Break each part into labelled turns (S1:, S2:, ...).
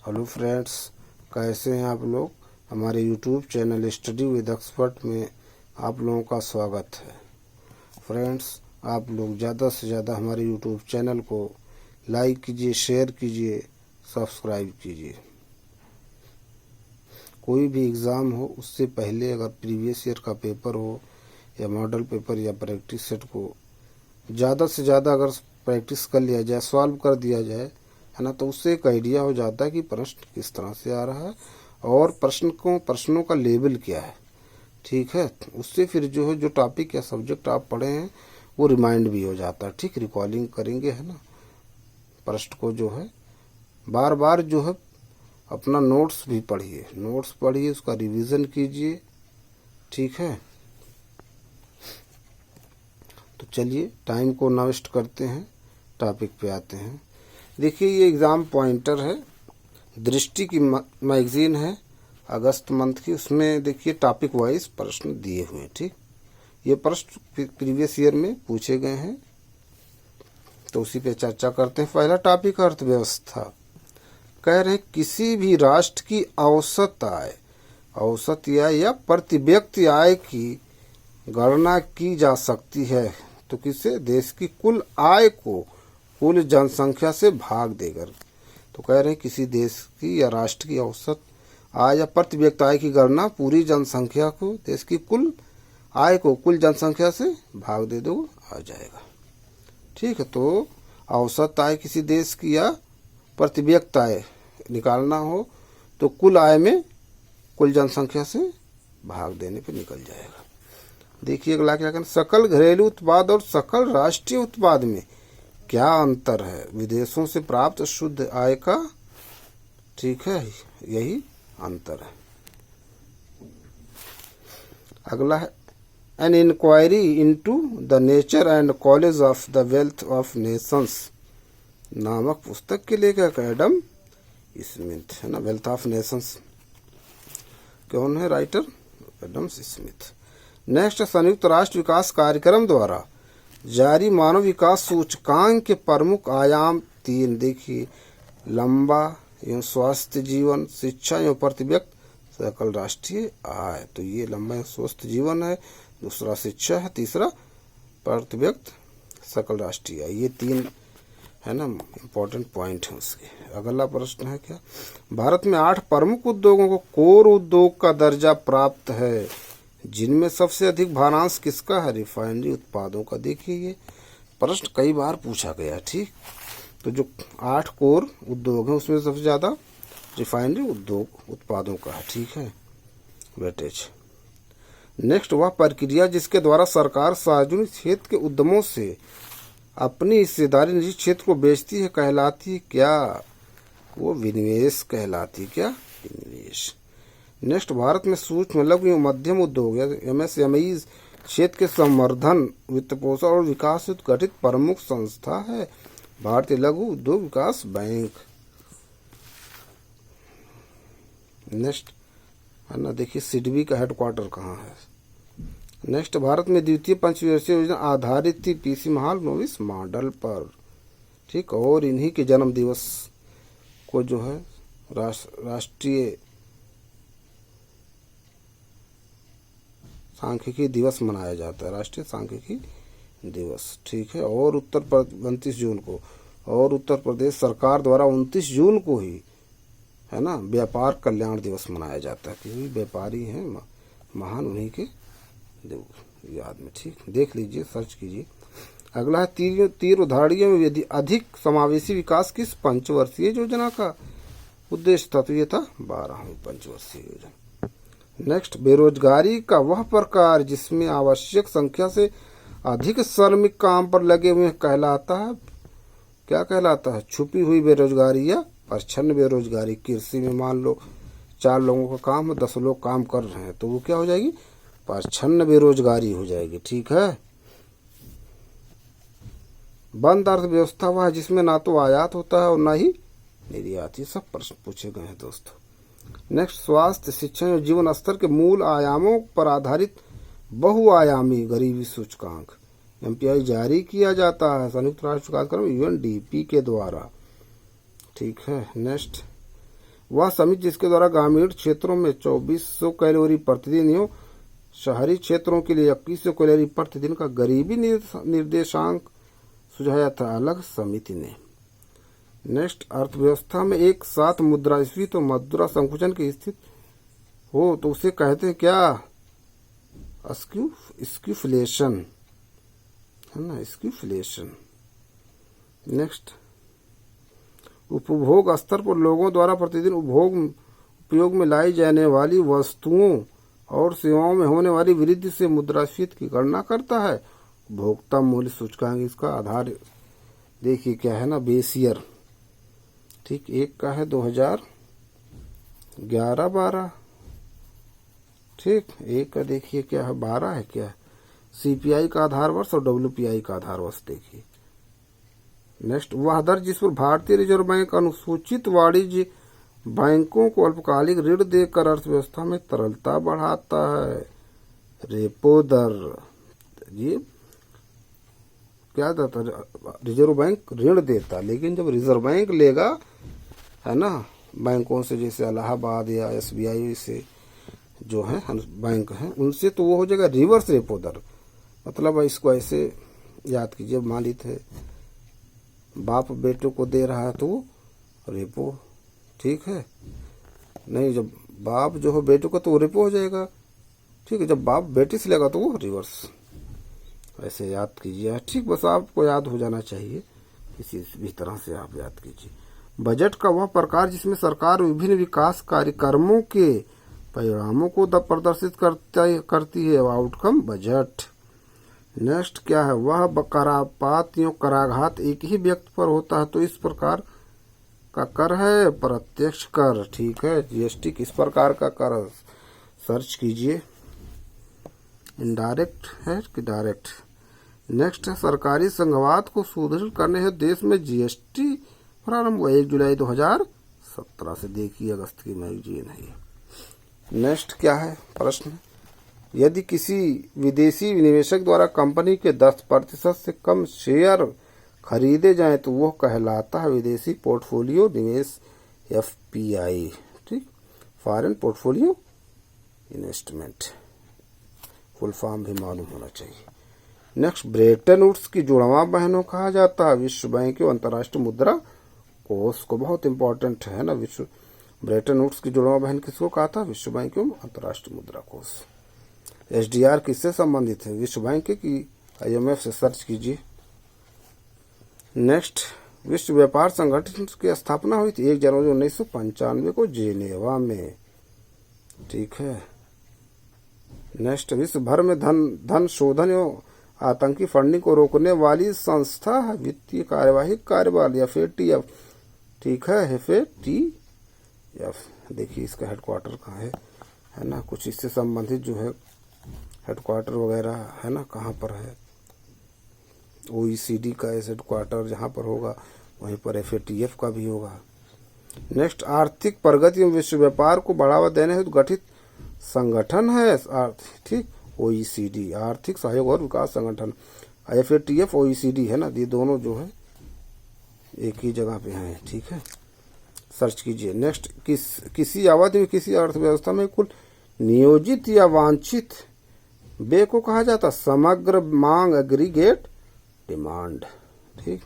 S1: Hello friends, कैसे हैं आप लोग। हमारे YouTube channel study with expert में आप लोगों का स्वागत है। फ्रेंड्स, आप लोग ज़्यादा से ज़्यादा हमारे यूट्यूब चैनल को लाइक कीजिए, शेयर कीजिए, सब्सक्राइब कीजिए। कोई भी एग्ज़ाम हो उससे पहले अगर प्रीवियस ईयर का पेपर हो या मॉडल पेपर या प्रैक्टिस सेट को ज़्यादा से ज़्यादा अगर प्रैक्टिस कर लिया जाए, सॉल्व कर दिया जाए, है ना, तो उससे एक आइडिया हो जाता है कि प्रश्न किस तरह से आ रहा है और प्रश्नों का लेवल क्या है। ठीक है, उससे फिर जो टॉपिक या सब्जेक्ट आप पढ़े हैं वो रिमाइंड भी हो जाता है। ठीक, रिकॉलिंग करेंगे, है ना। प्रश्न को बार बार अपना नोट्स भी पढ़िए, उसका रिवीजन कीजिए। ठीक है, तो चलिए टाइम को ना वेस्ट करते हैं, टॉपिक पे आते हैं। देखिए, ये एग्ज़ाम पॉइंटर है, दृष्टि की मैगजीन है, अगस्त मंथ की। उसमें देखिए टॉपिक वाइज प्रश्न दिए हुए हैं। ठीक, ये प्रश्न प्रीवियस ईयर में पूछे गए हैं, तो उसी पे चर्चा करते हैं। पहला टॉपिक अर्थव्यवस्था। कह रहे हैं किसी भी राष्ट्र की औसत आय या प्रति व्यक्ति आय की गणना की जा सकती है तो किसे? देश की कुल आय को कुल जनसंख्या से भाग देकर। तो कह रहे हैं किसी देश की या राष्ट्र की औसत आय या प्रति व्यक्ति आय की गणना पूरी जनसंख्या को, देश की कुल आय को कुल जनसंख्या से भाग दे दो, आ जाएगा। ठीक है, तो औसत आय किसी देश की या प्रति व्यक्ति आय निकालना हो तो कुल आय में कुल जनसंख्या से भाग देने पे निकल जाएगा। देखिए अगला क्या कहना, सकल घरेलू उत्पाद और सकल राष्ट्रीय उत्पाद में क्या अंतर है? विदेशों से प्राप्त शुद्ध आय का, ठीक है, यही अंतर है। अगला है an inquiry into the nature and college of the wealth of nations नामक पुस्तक के लेखक एडम स्मिथ, है ना। वेल्थ ऑफ नेशंस कौन है राइटर? Adam Smith. नेक्स्ट, संयुक्त राष्ट्र विकास कार्यक्रम द्वारा जारी मानव विकास सूचकांक के प्रमुख आयाम 3। देखिए, लंबा एवं स्वस्थ जीवन, शिक्षा एवं प्रति व्यक्ति सकल राष्ट्रीय आय। तो ये लंबा एवं स्वस्थ जीवन है, दूसरा शिक्षा है, तीसरा प्रति व्यक्ति सकल राष्ट्रीय आय। ये 3 है ना इम्पोर्टेंट पॉइंट है उसके। अगला प्रश्न है क्या, भारत में 8 प्रमुख उद्योगों को कोर उद्योग का दर्जा प्राप्त है, जिनमें सबसे अधिक भारांश किसका है? रिफाइनरी उत्पादों का। देखिए ये प्रश्न कई बार पूछा गया। ठीक, तो जो 8 कोर उद्योग हैं उसमें सबसे ज्यादा रिफाइनरी उद्योग उत्पादों का है। ठीक है, वेटेज। नेक्स्ट, वह प्रक्रिया जिसके द्वारा सरकार सार्वजनिक क्षेत्र के उद्यमों से अपनी हिस्सेदारी निजी क्षेत्र को बेचती है, कहलाती है क्या? वो विनिवेश कहलाती है। क्या? विनिवेश। नेक्स्ट, भारत में सूक्ष्म, लघु एवं मध्यम उद्योग MSME क्षेत्र के संवर्धन, वित्त पोषण और विकास हेतु गठित प्रमुख संस्था है भारतीय लघु उद्योग विकास बैंक। नेक्स्ट है ना, देखिए सिडबी का हेडक्वार्टर कहाँ है। नेक्स्ट, भारत में द्वितीय पंचवर्षीय योजना आधारित थी PC महाल नोविस मॉडल पर। ठीक, और इन्हीं के जन्म दिवस को राष्ट्रीय सांख्यिकी दिवस मनाया जाता है, राष्ट्रीय सांख्यिकी दिवस। ठीक है, और 29 जून को, और उत्तर प्रदेश सरकार द्वारा 29 जून को ही, है ना, व्यापार कल्याण दिवस मनाया जाता है, क्योंकि व्यापारी हैं महान, उन्हीं के याद में। ठीक, देख लीजिए, सर्च कीजिए। अगला है तीर उधारियों में यदि अधिक समावेशी विकास किस पंचवर्षीय योजना का उद्देश्य था? तो ये था 12वीं पंचवर्षीय योजना। नेक्स्ट, बेरोजगारी का वह प्रकार जिसमें आवश्यक संख्या से अधिक श्रमिक काम पर लगे हुए कहलाता है, क्या कहलाता है? छुपी हुई बेरोजगारी या प्रच्छन्न बेरोजगारी। कृषि में मान लो 4 लोगों का काम है, 10 लोग काम कर रहे हैं, तो वो क्या हो जाएगी? प्रच्छन्न बेरोजगारी हो जाएगी। ठीक है। बंद अर्थव्यवस्था वह है जिसमें ना तो आयात होता है और ना ही निर्यात। ये सब प्रश्न पूछे गए हैं दोस्तों। नेक्स्ट, स्वास्थ्य, शिक्षा और जीवन स्तर के मूल आयामों पर आधारित बहुआयामी गरीबी सूचकांक MPI जारी किया जाता है संयुक्त राष्ट्र विकास कार्यक्रम UNDP के द्वारा। ठीक है। नेक्स्ट, वह समिति जिसके द्वारा ग्रामीण क्षेत्रों में 2400 कैलोरी प्रतिदिन एवं शहरी क्षेत्रों के लिए 2100 कैलोरी प्रतिदिन का गरीबी निर्देशांक सुझाया था अलग समिति ने। नेक्स्ट, अर्थव्यवस्था में एक साथ मुद्रास्फीति तो मुद्रा संकुचन की स्थिति हो तो उसे कहते हैं क्या? स्क्यूफ्लेशन, है ना, स्क्यूफ्लेशन। नेक्स्ट, उपभोग स्तर पर लोगों द्वारा प्रतिदिन उपयोग में लाई जाने वाली वस्तुओं और सेवाओं में होने वाली वृद्धि से मुद्रास्फीति की गणना करता है। उपभोक्ता मूल्य सूचकांक इसका आधार देखिए क्या है ना, बेस ईयर, ठीक, एक का है 2011-12, ठीक, एक का देखिए क्या है 12 है क्या, सीपीआई का आधार वर्ष और डब्ल्यूपीआई का आधार वर्ष देखिए। नेक्स्ट, वह दर जिस पर भारतीय रिजर्व बैंक अनुसूचित वाणिज्य बैंकों को अल्पकालिक ऋण देकर अर्थव्यवस्था में तरलता बढ़ाता है, रेपो दर। ये क्या देता? रिजर्व बैंक ऋण देता, लेकिन जब रिजर्व बैंक लेगा, है ना, बैंकों से, जैसे इलाहाबाद या एसबीआई से जो है बैंक हैं उनसे, तो वो हो जाएगा रिवर्स रेपो दर। मतलब इसको ऐसे याद कीजिए, मान लीजिए बाप बेटों को दे रहा है तो वो रेपो, ठीक है, नहीं, जब बाप जो हो बेटों का तो वो रेपो हो जाएगा, ठीक है, जब बाप बेटी से लेगा तो वो रिवर्स, ऐसे याद कीजिए, ठीक, बस आपको याद हो जाना चाहिए, किसी भी तरह से आप याद कीजिए। बजट का वह प्रकार जिसमें सरकार विभिन्न विकास कार्यक्रमों के परिणामों को प्रदर्शित करती है, आउटकम बजट। नेक्स्ट क्या है? वह करापात या कराघात एक ही व्यक्ति पर होता है तो इस प्रकार का कर है प्रत्यक्ष कर, ठीक है, जीएसटी किस प्रकार का कर, सर्च कीजिए, इनडायरेक्ट है कि डायरेक्ट। नेक्स्ट है, सरकारी संघवाद को सुदृढ़ करने हेतु देश में जीएसटी प्रारंभ हुआ 1 जुलाई 2017 से, देखिए अगस्त की मैगजीन है। नेक्स्ट क्या है प्रश्न? यदि किसी विदेशी निवेशक द्वारा कंपनी के 10% से कम शेयर खरीदे जाएं तो वह कहलाता है विदेशी पोर्टफोलियो निवेश, एफपीआई, ठीक, foreign portfolio investment, full form भी मालूम होना चाहिए। नेक्स्ट, ब्रेटन वुड्स की जुड़वा बहनों कहा जाता है विश्व बैंक और अंतर्राष्ट्रीय मुद्रा कोष को, बहुत इंपॉर्टेंट है ना, विश्व ब्रेटन वुड्स की जुड़वा बहन किसको कहा था? विश्व बैंक और अंतर्राष्ट्रीय मुद्रा कोष। एसडीआर किससे संबंधित है? विश्व बैंक की आईएमएफ से सर्च कीजिए। नेक्स्ट, विश्व व्यापार संगठन की स्थापना हुई थी 1 जनवरी 1995 को जेनेवा में, ठीक है। नेक्स्ट, विश्व भर में धन शोधन एवं आतंकी फंडिंग को रोकने वाली संस्था है वित्तीय कार्यवाही कार्यबल, एफएटीएफ, ठीक है, एफएटीएफ। देखिए इसका हेडक्वार्टर कहाँ है ना, कुछ इससे संबंधित जो है हेडक्वार्टर वगैरह है ना, कहाँ पर है, ओईसीडी का ऐसे हेडक्वार्टर जहाँ पर होगा वहीं पर एफएटीएफ का भी होगा। नेक्स्ट, आर्थिक प्रगति एवं विश्व व्यापार को बढ़ावा देने हेतु गठित संगठन है, ठीक, ओईसीडी, आर्थिक सहयोग और विकास संगठन। एफएटीएफ ओईसीडी है ना, ये दोनों जो है एक ही जगह पे हैं, ठीक है, सर्च कीजिए। नेक्स्ट, किसी अवधि में किसी अर्थव्यवस्था में कुल नियोजित या वांछित व्यय को कहा जाता समग्र मांग, एग्रीगेट डिमांड, ठीक।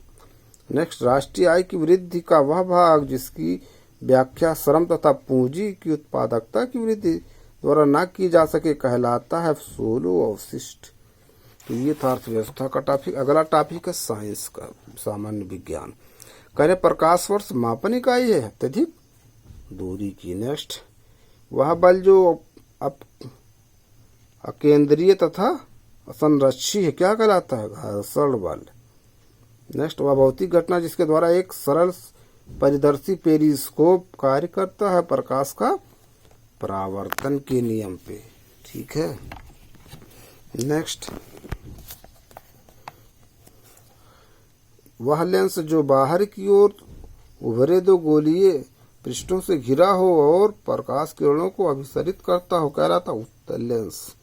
S1: नेक्स्ट, राष्ट्रीय आय की वृद्धि का वह भाग जिसकी व्याख्या श्रम तथा पूंजी की उत्पादकता की वृद्धि द्वारा न की जा सके कहलाता है सोलो अवशिष्ट। तो ये था अर्थव्यवस्था का टॉपिक। अगला टॉपिक है साइंस का, सामान्य विज्ञान। कह प्रकाश वर्ष मापन इकाई है अत्यधिक दूरी की। नेक्स्ट, वह बल जो अकेंद्रीय तथा संरक्षी है क्या कहलाता है? घर्षण बल। नेक्स्ट, वह भौतिक घटना जिसके द्वारा एक सरल परिदर्शी पेरिस्कोप कार्य करता है प्रकाश का परावर्तन के नियम पे, ठीक है। नेक्स्ट, वह लेंस जो बाहर की ओर उभरे दो गोलीय पृष्ठों से घिरा हो और प्रकाश किरणों को अभिसरित करता हो कहलाता उत्तल लेंस,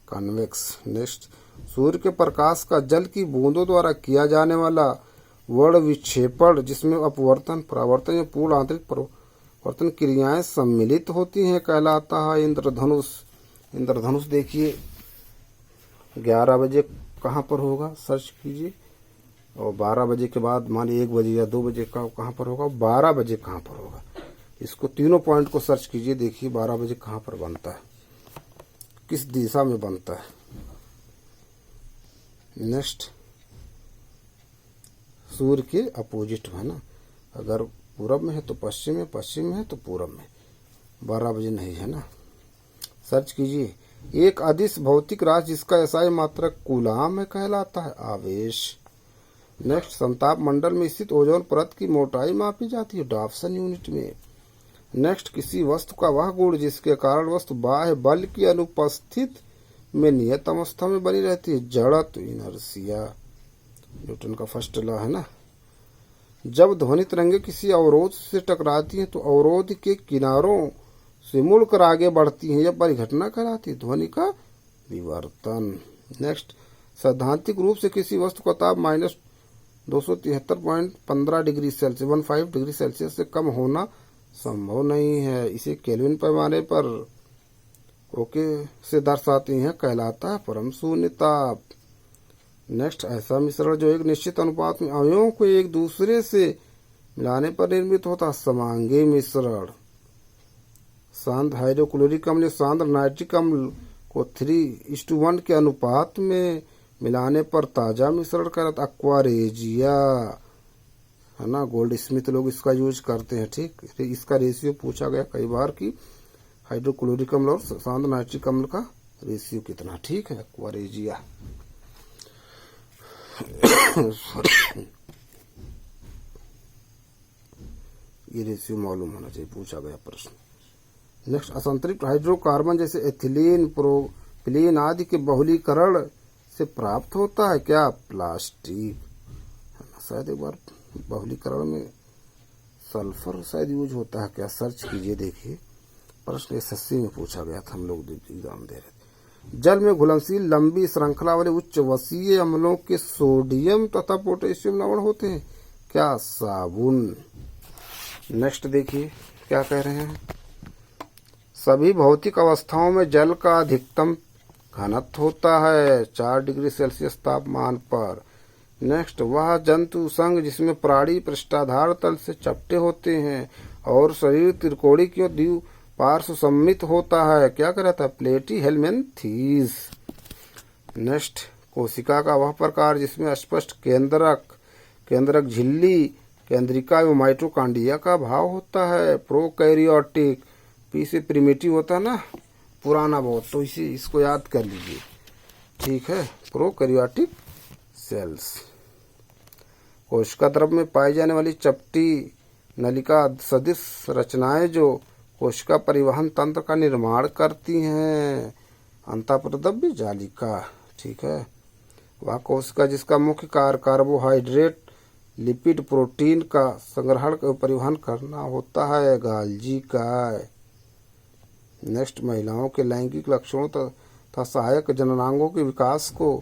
S1: कन्वेक्स। नेक्स्ट, सूर्य के प्रकाश का जल की बूंदों द्वारा किया जाने वाला वर्ण विक्षेपण जिसमें अपवर्तन, परावर्तन या पूर्ण आंतरिक वर्तन क्रियाएं सम्मिलित होती हैं कहलाता है इंद्रधनुष। इंद्रधनुष देखिए 11 बजे कहाँ पर होगा, सर्च कीजिए। और 12 बजे के बाद मान लीजिए 1 बजे या 2 बजे का कहाँ पर होगा, 12 बजे कहाँ पर होगा। इसको तीनों पॉइंट को सर्च कीजिए, देखिए 12 बजे कहाँ पर बनता है, किस दिशा में बनता है। नेक्स्ट सूर्य के अपोजिट है ना, अगर पूरब में है तो पश्चिम में, पश्चिम में है तो पूरब में। 12 बजे नहीं है ना, सर्च कीजिए। एक अदिश भौतिक राशि जिसका एसआई मात्रक कूलाम है कहलाता है आवेश। नेक्स्ट संताप मंडल में स्थित ओजोन परत की मोटाई मापी जाती है डॉप्सन यूनिट में। नेक्स्ट किसी वस्तु का वह गुण जिसके कारण वस्तु बाह्य बल की अनुपस्थित में नियत अवस्था में बनी रहती है जड़त्व इनर्शिया। न्यूटन का फर्स्ट लॉ है ना। जब ध्वनि तरंगे किसी अवरोध से टकराती हैं तो अवरोध के किनारों से मुड़कर आगे बढ़ती हैं, यह परिघटना कहलाती है ध्वनि का विवर्तन। नेक्स्ट सैद्धांतिक रूप से किसी वस्तु का ताप -273.15 डिग्री सेल्सियस 15 डिग्री सेल्सियस से कम होना संभव नहीं है। इसे केल्विन पैमाने पर ओके से दर्शाती हैं कहलाता है परम शून्य ताप। नेक्स्ट ऐसा मिश्रण जो एक निश्चित अनुपात में अवयवों को एक दूसरे से मिलाने पर निर्मित होता है समांगी मिश्रण। सांद्र हाइड्रोक्लोरिक अम्ल सांद्र नाइट्रिक अम्ल को 3:1 के अनुपात में मिलाने पर ताजा मिश्रण कहलाता एक्वारेजिया है ना। गोल्ड स्मिथ लोग इसका यूज करते हैं। ठीक, इसका रेशियो पूछा गया कई बार कि हाइड्रोक्लोरिक अम्ल और सांद्र नाइट्रिक अम्ल का रेशियो कितना। ठीक है, एक्वारेजिया। ये रेशियो मालूम होना चाहिए, पूछा गया प्रश्न। नेक्स्ट असंतृप्त हाइड्रोकार्बन जैसे एथिलीन प्रोपिलीन आदि के बहुलीकरण से प्राप्त होता है क्या, प्लास्टिक। शायद एक बार बहुलीकरण में सल्फर शायद यूज होता है क्या, सर्च कीजिए देखिए। प्रश्न एसएससी में पूछा गया था, हम लोग एग्जाम दे रहे थे। जल में घुलनशील लंबी श्रृंखला वाले उच्च वसीय अम्लों के सोडियम तथा पोटेशियम लवण होते हैं क्या, साबुन। नेक्स्ट देखिए क्या कह रहे हैं। सभी भौतिक अवस्थाओं में जल का अधिकतम घनत्व होता है 4 डिग्री सेल्सियस तापमान पर। नेक्स्ट वह जंतु संघ जिसमें प्राणी पृष्ठाधार तल से चपटे होते हैं और शरीर त्रिकोणी की ओर द्विपार्श्व सम्मित होता है क्या कहता है, प्लेटी हेलमिन्थीज। नेक्स्ट कोशिका का वह प्रकार जिसमें स्पष्ट केंद्रक झिल्ली केंद्रिका एवं माइटोकांड्रिया का भाव होता है, प्रोकैरियोटिक। पी से प्रिमिटिव होता है ना, पुराना बहुत, तो इसे इसको याद कर लीजिए। ठीक है, प्रोकैरियोटिक सेल्स। कोशिका द्रव में पाई जाने वाली चपटी नलिका सदृश रचनाएं जो कोशिका परिवहन तंत्र का निर्माण करती हैं, अंतःप्रद्रव्य जालिका। ठीक है, वह कोशिका जिसका मुख्य कार्य कार्बोहाइड्रेट लिपिड प्रोटीन का संग्रहण और परिवहन करना होता है, गाल्जी का। नेक्स्ट महिलाओं के लैंगिक लक्षणों तथा सहायक जननांगों के विकास को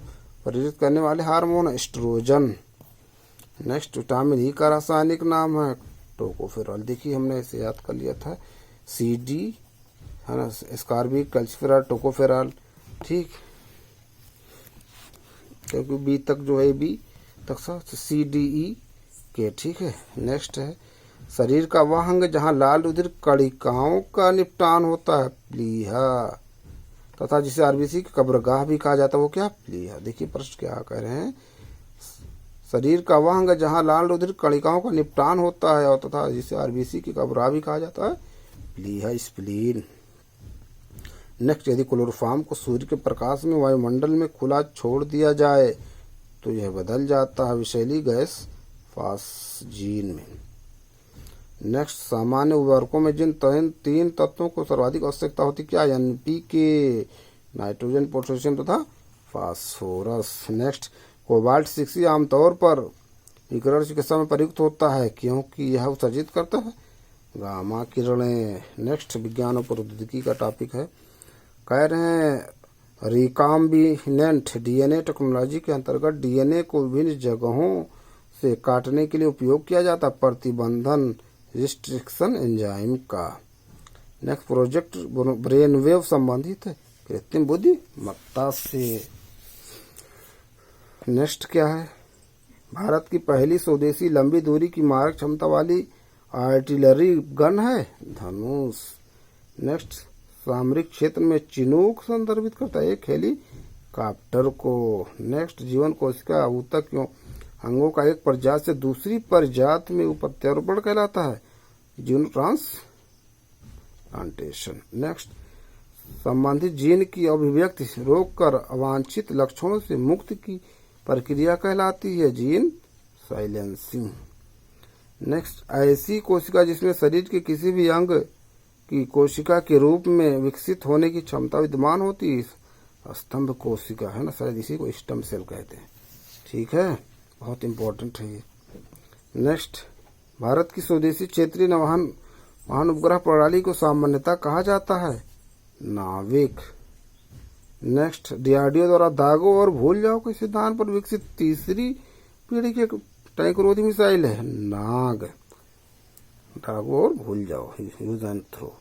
S1: प्रेरित करने वाले hormone oestrogen. Next vitamin E का रासायनिक नाम है टोकोफेरॉल। देखिए हमने इसे याद कर लिया था, CD है ना, स्कारबिक कैल्सिफेरॉल टोकोफेरॉल। ठीक, क्योंकि बी तक जो है बी तक CDE के। ठीक है, नेक्स्ट है शरीर का वह अंग जहाँ लाल रुधिर कणिकाओं का निपटान होता है, प्लीहा, तथा जिसे आरबीसी की कब्रगाह भी कहा जाता है, वो क्या, प्लीहा। देखिए प्रश्न क्या कह रहे हैं। शरीर का वह अंग जहाँ लाल रुधिर कणिकाओं का निपटान होता है और तथा जिसे आरबीसी की कब्रगाह भी कहा जाता है, प्लीहा, स्प्लीन। नेक्स्ट यदि क्लोरोफॉर्म को सूर्य के प्रकाश में वायुमंडल में खुला छोड़ दिया जाए तो यह बदल जाता है विषैली गैस फास्जीन में। नेक्स्ट सामान्य उर्वरकों में जिन 3 तत्वों को सर्वाधिक आवश्यकता होती क्या, NPK, नाइट्रोजन, पोटेशियम तथा फास्फोरस। नेक्स्ट कोबाल्ट 6 आमतौर पर विकिरण चिकित्सा में प्रयुक्त होता है क्योंकि यह उत्सर्जित करता है गामा किरणें। नेक्स्ट विज्ञान और प्रौद्योगिकी का टॉपिक है। कह रहे हैं रिकॉम्बिनेंट DNA टेक्नोलॉजी के अंतर्गत DNA को विभिन्न जगहों से काटने के लिए उपयोग किया जाता है प्रतिबंधन रिस्ट्रिक्शन एंजाइम का। नेक्स्ट प्रोजेक्ट ब्रेन वेव संबंधित है कृत्रिम बुद्धिमत्ता से। नेक्स्ट क्या है, भारत की पहली स्वदेशी लंबी दूरी की मारक क्षमता वाली आर्टिलरी गन है धनुष। नेक्स्ट सामरिक क्षेत्र में चिनूक संदर्भित करता है एक हेलीकॉप्टर को। नेक्स्ट जीवन कोशिका ऊतक क्यों अंगों का एक प्रजाति से दूसरी प्रजाति में प्रत्यारोपण कहलाता है जीन ट्रांसप्लांटेशन। नेक्स्ट संबंधित जीन की अभिव्यक्ति रोककर अवांछित लक्षणों से मुक्त की प्रक्रिया कहलाती है जीन साइलेंसिंग। नेक्स्ट ऐसी कोशिका जिसमें शरीर के किसी भी अंग की कोशिका के रूप में विकसित होने की क्षमता विद्यमान होती है स्तंभ कोशिका है ना, शायद इसी को स्टम सेल कहते हैं। ठीक है, बहुत इंपॉर्टेंट है ये। नेक्स्ट भारत की स्वदेशी क्षेत्रीय वाहन उपग्रह प्रणाली को सामान्यतः कहा जाता है नाविक। नेक्स्ट डीआरडीओ द्वारा दागो और भूल जाओ के सिद्धांत पर विकसित तीसरी पीढ़ी के टैंकरोधी मिसाइल है नाग। दागो और भूल जाओ, use and throw.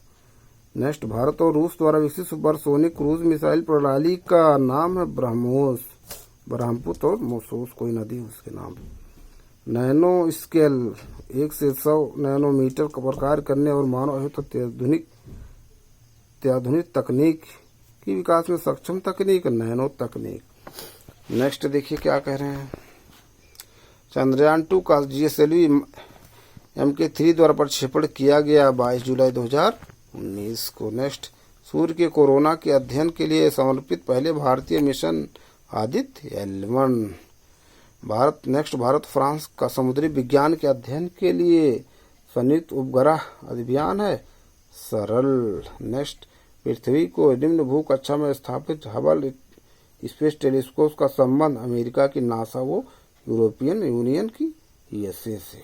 S1: Next Bharat और रूस द्वारा विकसित सुपरसोनिक क्रूज मिसाइल प्रणाली का नाम है ब्रह्मोस। ब्रह्मपुत्र और मोसोस कोई नदी उसके नाम। नैनो स्केल 1 से 100 नैनोमीटर का प्रकार करने और मानव अत्याधुनिक तकनीक की विकास में सक्षम तकनीक नैनो तकनीक। नेक्स्ट देखिए क्या कह रहे हैं, चंद्रयान 2 का GSLV MK3 द्वारा प्रक्षेपण किया गया 22 जुलाई 2019 को। नेक्स्ट सूर्य के कोरोना के अध्ययन के लिए समर्पित पहले भारतीय mission Aditya L1। Bharat France का समुद्री विज्ञान के अध्ययन के लिए संयुक्त उपग्रह अभियान है सरल। नेक्स्ट पृथ्वी को निम्न भू कक्षा में स्थापित हबल स्पेस टेलीस्कोप का संबंध अमेरिका की नासा व यूरोपियन यूनियन की USA से।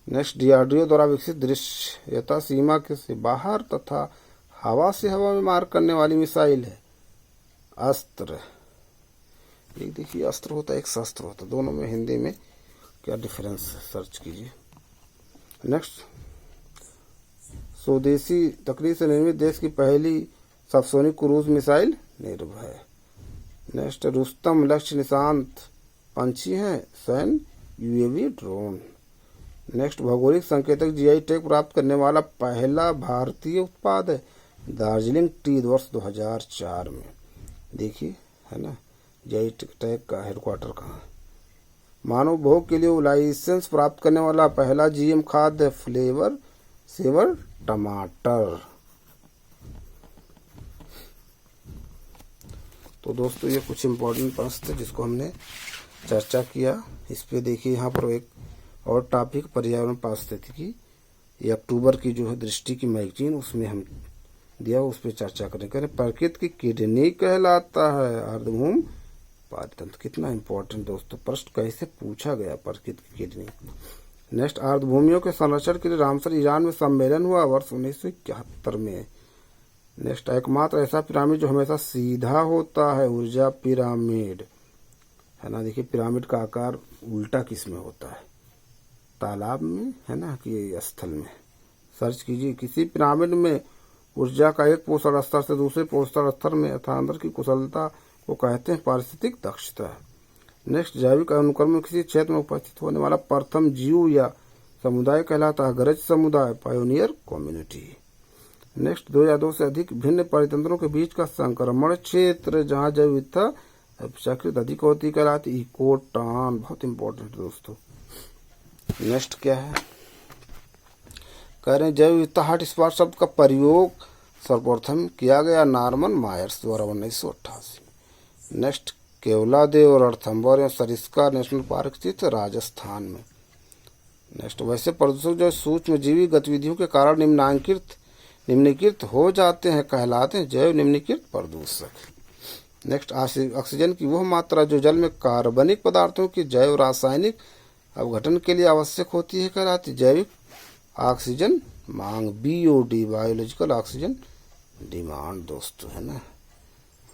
S1: नेक्स्ट डीआरडीओ द्वारा विकसित दृश्यता सीमा के से बाहर तथा हवा से हवा में मार करने वाली मिसाइल है अस्त्र। एक देखिए अस्त्र होता है एक शस्त्र होता है, दोनों में हिंदी में क्या डिफरेंस है सर्च कीजिए। नेक्स्ट स्वदेशी तकनीक से निर्मित देश की पहली सबसोनिक क्रूज मिसाइल निर्भय। नेक्स्ट रुस्तम लक्ष्य निशांत पंछी हैं सैन UAV ड्रोन। नेक्स्ट भौगोलिक संकेतक GI टैग प्राप्त करने वाला पहला भारतीय उत्पाद है दार्जिलिंग टी वर्ष 2004 में। देखिए है ना GI टैग का हेडक्वार्टर कहाँ है। मानव भोग के लिए लाइसेंस प्राप्त करने वाला पहला GM खाद्य फ्लेवर सेवर टमाटर। तो दोस्तों ये कुछ इम्पोर्टेंट पॉइंट्स थे जिसको हमने चर्चा किया। इस पे देखिए यहाँ पर एक और टॉपिक पर्यावरण पारिस्थितिकी ये अक्टूबर की जो है दृष्टि की मैगजीन उसमें हम दिया उस पर चर्चा करें। प्रकृति की किडनी कहलाता है अर्धभूम पारितंत्र। कितना इम्पोर्टेंट दोस्तों, प्रश्न कैसे पूछा गया प्रकृति की किडनी। नेक्स्ट अर्धभूमियों के संरक्षण के लिए रामसर ईरान में सम्मेलन हुआ वर्ष 1971 में। नेक्स्ट एकमात्र ऐसा पिरामिड जो हमेशा सीधा होता है ऊर्जा पिरामिड है ना। देखिए पिरामिड का आकार उल्टा किस में होता है, तालाब में है ना कि स्थल में। सर्च कीजिए किसी पिरामिड में ऊर्जा का एक पोषण स्तर से दूसरे पोषण स्तर में स्थानांतरण की कुशलता को कहते हैं पारिस्थितिक दक्षता। नेक्स्ट जैविक अनुक्रम में किसी क्षेत्र में उपस्थित होने वाला प्रथम जीव या समुदाय कहलाता है अग्रज समुदाय पायोनियर कम्युनिटी। नेक्स्ट 2002 से अधिक भिन्न परितंत्रों के बीच का संक्रमण क्षेत्र जहाँ जैव विविधता अपेक्षाकृत अधिक होती कहलाती इकोटॉन। बहुत इंपॉर्टेंट दोस्तों। नेक्स्ट क्या है, कह रहे हैं जैव विविधता हॉटस्पॉट शब्द का प्रयोग सर्वप्रथम किया गया नॉर्मन मायर्स द्वारा 1988। नेक्स्ट केवलादेव और रणथंभौर सरिस्का नेशनल पार्क स्थित राजस्थान में। नेक्स्ट वैसे प्रदूषक जो सूक्ष्म जीवी गतिविधियों के कारण निम्नलिखित हो जाते हैं कहलाते हैं जैव निम्नलिखित प्रदूषक। नेक्स्ट ऑक्सीजन की वह मात्रा जो जल में कार्बनिक पदार्थों की जैव रासायनिक अवघटन के लिए आवश्यक होती है कहलाती जैविक ऑक्सीजन मांग BOD बायोलॉजिकल ऑक्सीजन डिमांड दोस्तों है ना,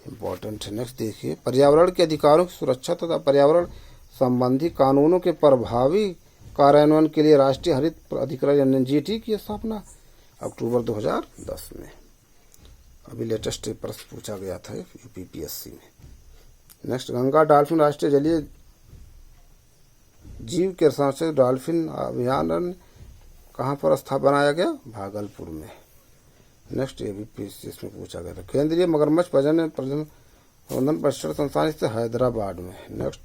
S1: इम्पोर्टेंट है। नेक्स्ट देखिए पर्यावरण के अधिकारों की सुरक्षा तथा पर्यावरण संबंधी कानूनों के प्रभावी कार्यान्वयन के लिए राष्ट्रीय हरित प्राधिकरण एनजीटी की स्थापना अक्टूबर 2010 में। अभी लेटेस्ट प्रश्न पूछा गया था यूपीपीएससी में। नेक्स्ट, गंगा डॉल्फिन राष्ट्रीय जलीय जीव के संरक्षण डॉल्फिन अभयारण्य कहाँ पर बनाया गया? भागलपुर में। नेक्स्ट, ये भी इसमें पूछा गया था। केंद्रीय मगरमच्छ प्रबंधन प्रशिक्षण संस्थान स्थित हैदराबाद में। नेक्स्ट,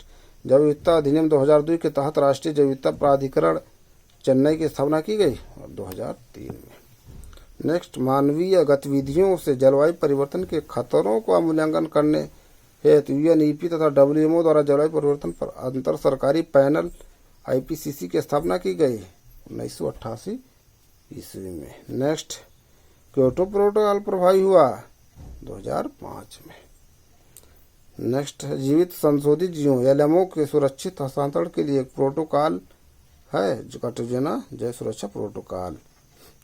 S1: जैव विविधता अधिनियम 2002 के तहत राष्ट्रीय जैव विविधता प्राधिकरण चेन्नई की स्थापना की गई और 2003 में। नेक्स्ट, मानवीय गतिविधियों से जलवायु परिवर्तन के खतरों का मूल्यांकन करने हेतु यूएनईपी तथा डब्ल्यूएमओ द्वारा जलवायु परिवर्तन पर अंतर सरकारी पैनल आईपीसीसी की स्थापना की गई 1988 ईस्वी में। नेक्स्ट, क्योटो प्रोटोकॉल प्रभावी हुआ 2005 में। नेक्स्ट, जीवित संशोधित जीवों एलएमओ के सुरक्षित हस्तांतरण के लिए एक प्रोटोकॉल है जो कार्टेजिया जैव सुरक्षा प्रोटोकॉल।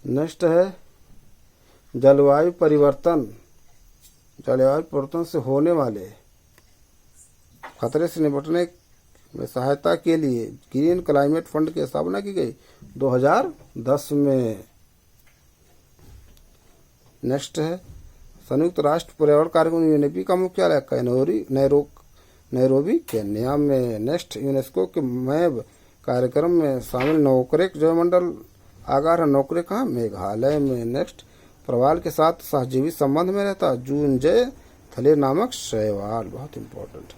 S1: नेक्स्ट है जलवायु परिवर्तन से होने वाले खतरे से निपटने में सहायता के लिए ग्रीन क्लाइमेट फंड की स्थापना की गई 2010 में। नेक्स्ट है संयुक्त राष्ट्र पर्यावरण कार्यक्रम यूएनईपी का मुख्यालय नैरोबी केन्या में। नेक्स्ट, यूनेस्को के मैब कार्यक्रम में शामिल नोकरेक जैवमंडल आगार है नोकरेक कहाँ? मेघालय में। नेक्स्ट, प्रवाल के साथ सहजीवी संबंध में रहता जूनजय थलेर नामक शैवाल, बहुत इंपॉर्टेंट।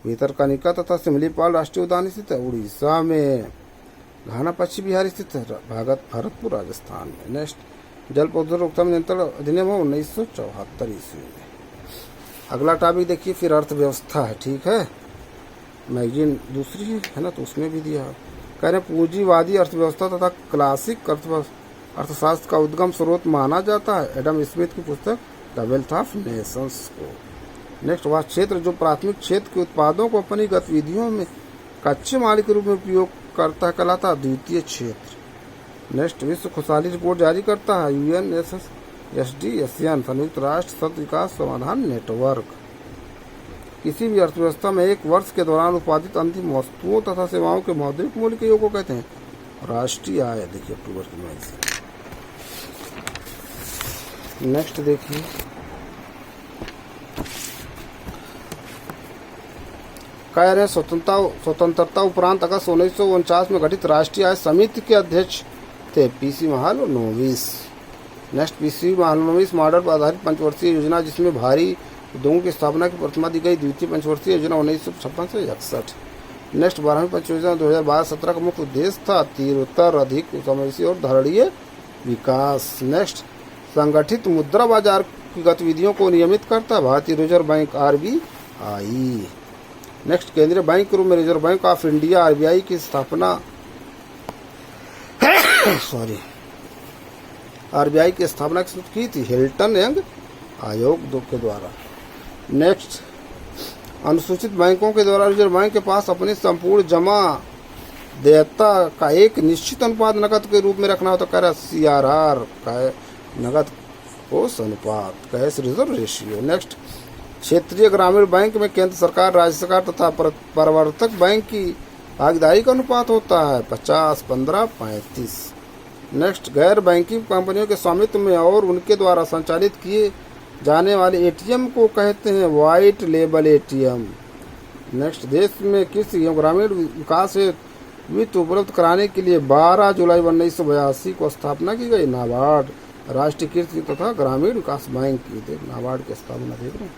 S1: भितरकनिका तथा सिमलीपाल राष्ट्रीय उद्यान स्थित है उड़ीसा में। घाना पश्चिम बिहार स्थित है भरतपुर राजस्थान में। नेक्स्ट, जल प्रदूषण रोकथाम नियंत्रण अधिनियम 1974 ईस्वी में। अगला टॉपिक देखिए, फिर अर्थव्यवस्था है, ठीक है। मैगजीन दूसरी है ना, तो उसमें भी दिया कह रहे पूंजीवादी अर्थव्यवस्था तथा क्लासिक अर्थशास्त्र का उद्गम स्रोत माना जाता है एडम स्मिथ की पुस्तक द वेल्थ ऑफ नेशंस को। नेक्स्ट, वह क्षेत्र जो प्राथमिक क्षेत्र के उत्पादों को अपनी गतिविधियों में कच्चे माल के रूप में उपयोग करता कहलाता द्वितीय क्षेत्र। नेक्स्ट, विश्व खुशहाली रिपोर्ट जारी करता है यूएनएसडीएसएन संयुक्त राष्ट्र शब्द विकास समाधान नेटवर्क। किसी भी अर्थव्यवस्था में एक वर्ष के दौरान उत्पादित अंतिम वस्तुओं तथा सेवाओं के मौद्रिक मूल्य के योग को कहते हैं राष्ट्रीय आय। देखिए अक्टूबर की मई से। नेक्स्ट देखिए, कह रहे स्वतंत्रता उपरांत अगस्त 1949 में गठित राष्ट्रीय आय समिति के अध्यक्ष थे PC Mahalanobis. Next, PC Mahalanobis model पर आधारित पंचवर्षीय योजना जिसमें भारी उद्योगों की स्थापना की प्रतिमा दी गई द्वितीय पंचवर्षीय योजना 1956 से 61। नेक्स्ट, 12वीं पंचयोजना 2012-17 का मुख्य उद्देश्य था तीव्रतर अधिक समावेशी और धारणीय विकास। नेक्स्ट, संगठित मुद्रा बाजार की गतिविधियों को नियमित करता है भारतीय रिजर्व बैंक आरबीआई। नेक्स्ट, केंद्रीय बैंक के रूप में reserve bank of India RBI की स्थापना आरबीआई की स्थापना की थी हिल्टन यंग आयोग के द्वारा। नेक्स्ट, अनुसूचित बैंकों के द्वारा रिजर्व बैंक के पास अपनी संपूर्ण जमा देयता का एक निश्चित अनुपात नकद के रूप में रखना होता कह रहा सीआरआर का नकद कोष अनुपात कैश रिजर्व रेशियो। नेक्स्ट, क्षेत्रीय ग्रामीण बैंक में केंद्र सरकार राज्य सरकार तथा प्रवर्तक बैंक की भागीदारी का अनुपात होता है 50-15-35। नेक्स्ट, गैर बैंकिंग कंपनियों के स्वामित्व में और उनके द्वारा संचालित किए जाने वाले एटीएम को कहते हैं व्हाइट लेबल एटीएम। नेक्स्ट, देश में कृषि एवं ग्रामीण विकास हेतु वित्त उपलब्ध कराने के लिए 12 जुलाई 1982 को स्थापना की गई नाबार्ड राष्ट्रीय कृषि तथा ग्रामीण विकास बैंक की। नाबार्ड की स्थापना देख रहे हैं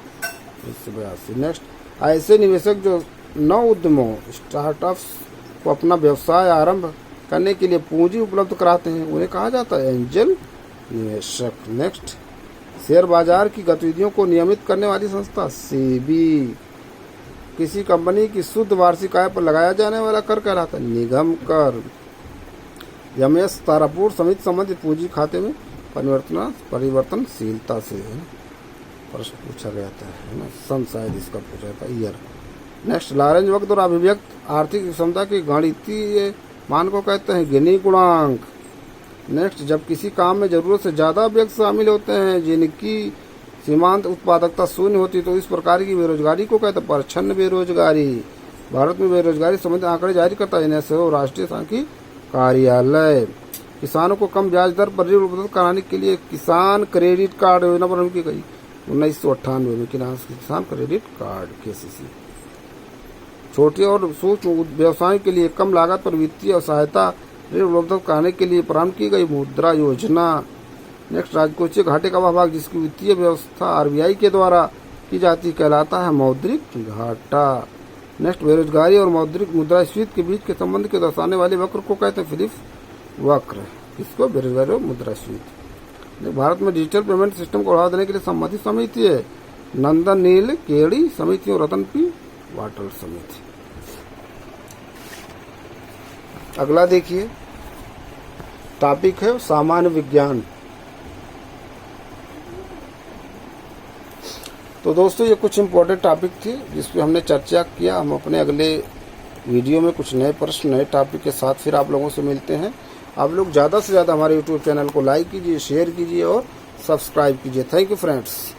S1: 1982। नेक्स्ट, ऐसे निवेशक जो नव उद्यमों स्टार्टअप्स को अपना व्यवसाय आरंभ करने के लिए पूंजी उपलब्ध कराते हैं उन्हें कहा जाता है एंजल निवेशक। नेक्स्ट, शेयर बाजार की गतिविधियों को नियमित करने वाली संस्था सेबी। किसी कंपनी की शुद्ध वार्षिक आय पर लगाया जाने वाला कर कहलाता है निगम कर। एमएस तारापुर समिति संबंधित पूंजी खाते में परिवर्तनशीलता से प्रश्न पूछा गया था है ना, सन शायद इसका पूछा था ईयर। नेक्स्ट, लॉरेंज वक्र द्वारा अभिव्यक्त आर्थिक क्षमता के गणितीय मान को कहते हैं गिनी गुणांक। नेक्स्ट, जब किसी काम में जरूरत से ज्यादा व्यक्ति शामिल होते हैं जिनकी सीमांत उत्पादकता शून्य होती तो इस प्रकार की बेरोजगारी को कहते हैं परछन्न बेरोजगारी। भारत में बेरोजगारी संबंधित आंकड़े जारी करता है एनएसओ राष्ट्रीय सांख्यिकी कार्यालय। किसानों को कम ब्याज दर पर ऋण उपलब्ध कराने के लिए किसान क्रेडिट कार्ड योजना प्रारंभ की गई 1998 में। किसान क्रेडिट कार्ड KCC। छोटे और सूक्ष्म व्यवसाय के लिए कम लागत पर वित्तीय सहायता ऋण उपलब्ध कराने के लिए प्रारंभ की गई मुद्रा योजना। नेक्स्ट, राजकोषीय घाटे का वह भाग जिसकी वित्तीय व्यवस्था RBI के द्वारा की जाती कहलाता है मौद्रिक घाटा। नेक्स्ट, बेरोजगारी और मौद्रिक मुद्रास्फीति के बीच के संबंध के दर्शाने वाले वक्र को कहते हैं फिलिप्स वक्र। किसको? बेरोजगारी और मुद्रास्फीति। भारत में डिजिटल पेमेंट सिस्टम को बढ़ावा देने के लिए संबंधित समिति है नंदन नील केड़ी समिति और रतन P वाटल समिति। अगला देखिए, टॉपिक है सामान्य विज्ञान। तो दोस्तों ये कुछ इंपॉर्टेंट टॉपिक थे जिस पे हमने चर्चा किया। हम अपने अगले वीडियो में कुछ नए प्रश्न नए टॉपिक के साथ फिर आप लोगों से मिलते हैं। आप लोग ज़्यादा से ज़्यादा हमारे YouTube चैनल को लाइक कीजिए, शेयर कीजिए और सब्सक्राइब कीजिए। Thank you friends.